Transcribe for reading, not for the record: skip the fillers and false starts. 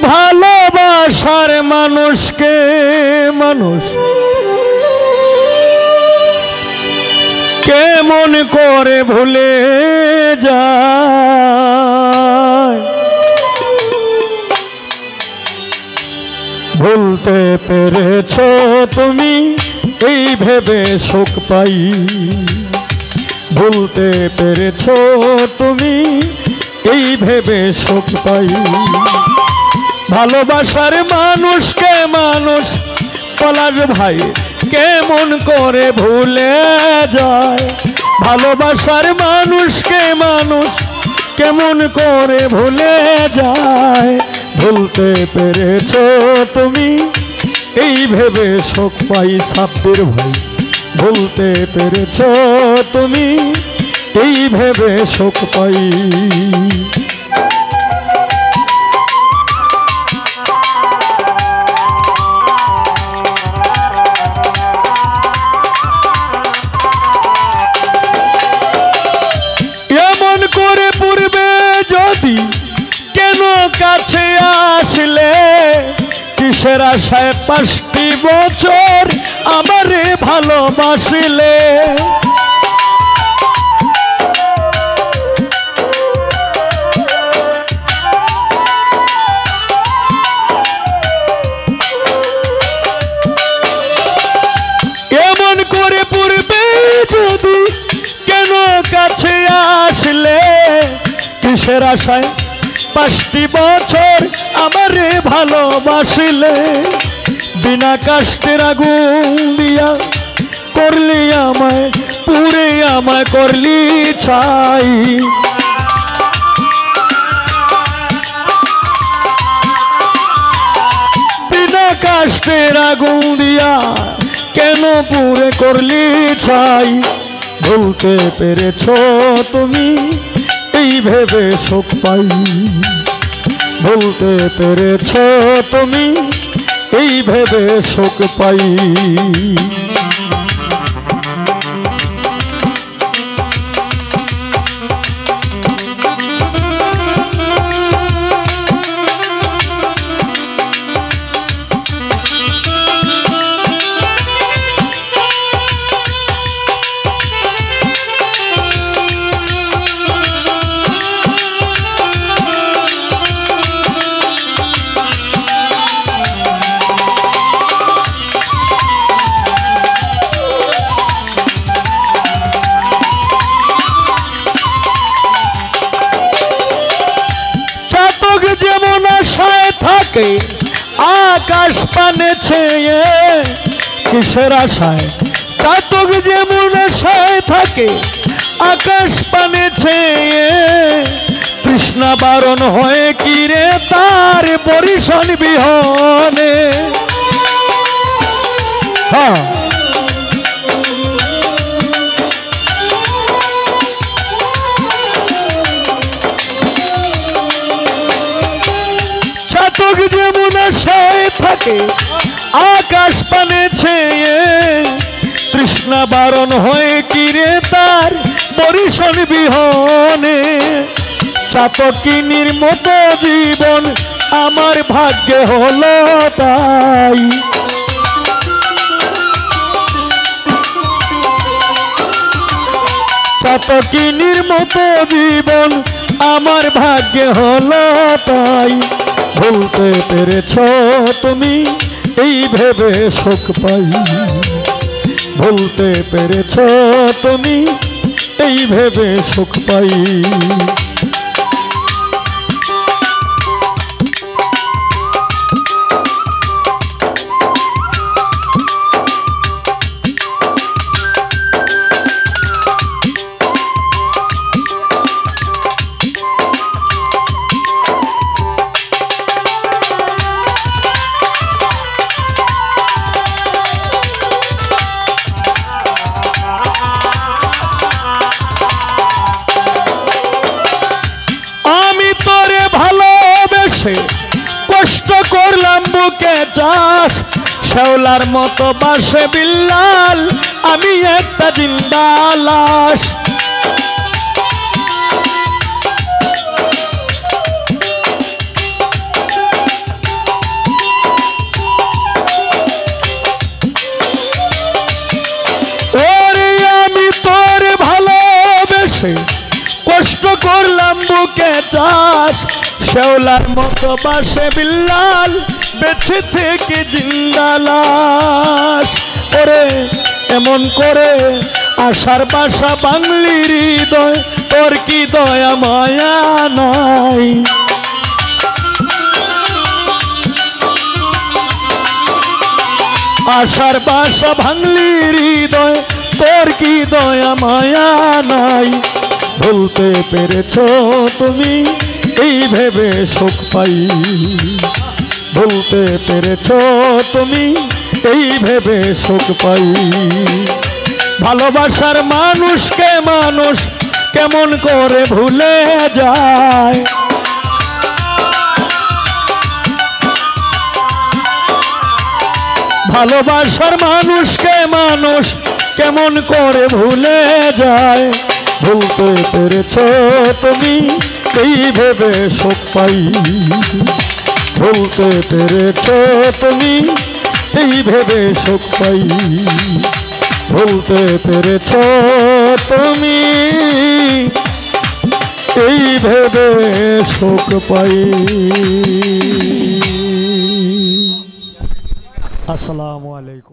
ভালোবাসার মানুষকে মানুষ কেমন করে ভুলে যায়। ভুলতে পেরেছো তুমি এই ভেবে সুখ পাই। ভুলতে পেরেছো তুমি এই ভেবে সুখ পাই। ভালোবাসার মানুষকে মানুষ পলাশ ভাই কেমন করে ভুলে যায়। ভালোবাসার মানুষকে মানুষ কেমন করে ভুলে যায়। ভুলতে পেরেছো তুমি এই ভেবে সুখ পাই। সাব্বির ভাই ভুলতে পেরেছো তুমি এই ভেবে সুখ পাই। এমন করে পূর্বে যদি কেন কাছে আসলে, কিসের আশায় 5টি বছর আমারে ভালোবাসিলে। এমন করে পূর্বে যদি কেন কাছে আসলে, কিসের আশায় 5টি বছর আমারে ভালোবাসিলে। বিনা কষ্টের আগুন দিয়া করলি আমায় পুরে আমায় করলি ছাই। বিনা কষ্টের আগুন দিয়া কেন পুরে করলি ছাই। ভুলতে পেরেছো তুমি এই ভেবে সুখ পাই। ভুলতে পেরেছো তুমি এই ভেবে সুখ পাই। যেমন আশায় থাকে আকাশ পানে ছেয়ে, কিসের আশায় চাতক যেমন আশায় থাকে আকাশ পানে ছেয়ে। তৃষ্ণা বারণ হয়ে কিরে তার পরিশন বিহনে। হ্যাঁ চাতক যেমন আশায় থাকে আকাশ পানে ছেয়ে। তৃষ্ণা বারণ হয়ে কিরে তার পরিশন বিহনে। চাতকিনীর মতো জীবন আমার ভাগ্যে হলো তাই। চাতকিনীর মতো জীবন আমার ভাগ্যে হলো তাই। ভুলতে পেরেছো তুমি এই ভেবে সুখ পাই। ভুলতে পেরেছো তুমি এই ভেবে সুখ পাই। কষ্ট করলাম বুকে চাষ শেওলার মতো বাসে বিল্লাল আমি একটা জিন্দা লাশ। বাসে কষ্ট করলাম বুকে চাষ শেওলার মতো বাসে বিল্লাল বেঁচে থেকে জিন্দা লাশ ওরে এমন করে আশার বাসা বাংলির হৃদয় তোর কি দয়া মায়া নাই আশার বাসা ভাঙলির হৃদয় তোর কি দয়া মায়া নাই ভুলতে পেরেছো তুমি এই ভেবে সুখ পাই ভুলতে পেরেছো তুমি এই ভেবে সুখ পাই ভালোবাসার মানুষকে মানুষ কেমন করে ভুলে যায় ভালোবাসার মানুষকে মানুষ কেমন করে ভুলে যায় ভুলতে পেরেছো তুমি এই ভেবে সুখ পাই ভুলতে পেরেছো তুমি এই ভেবে সুখ পাই ভুলতে পেরেছো তুমি এই ভেবে সুখ পাই। আসসালামু আলাইকুম।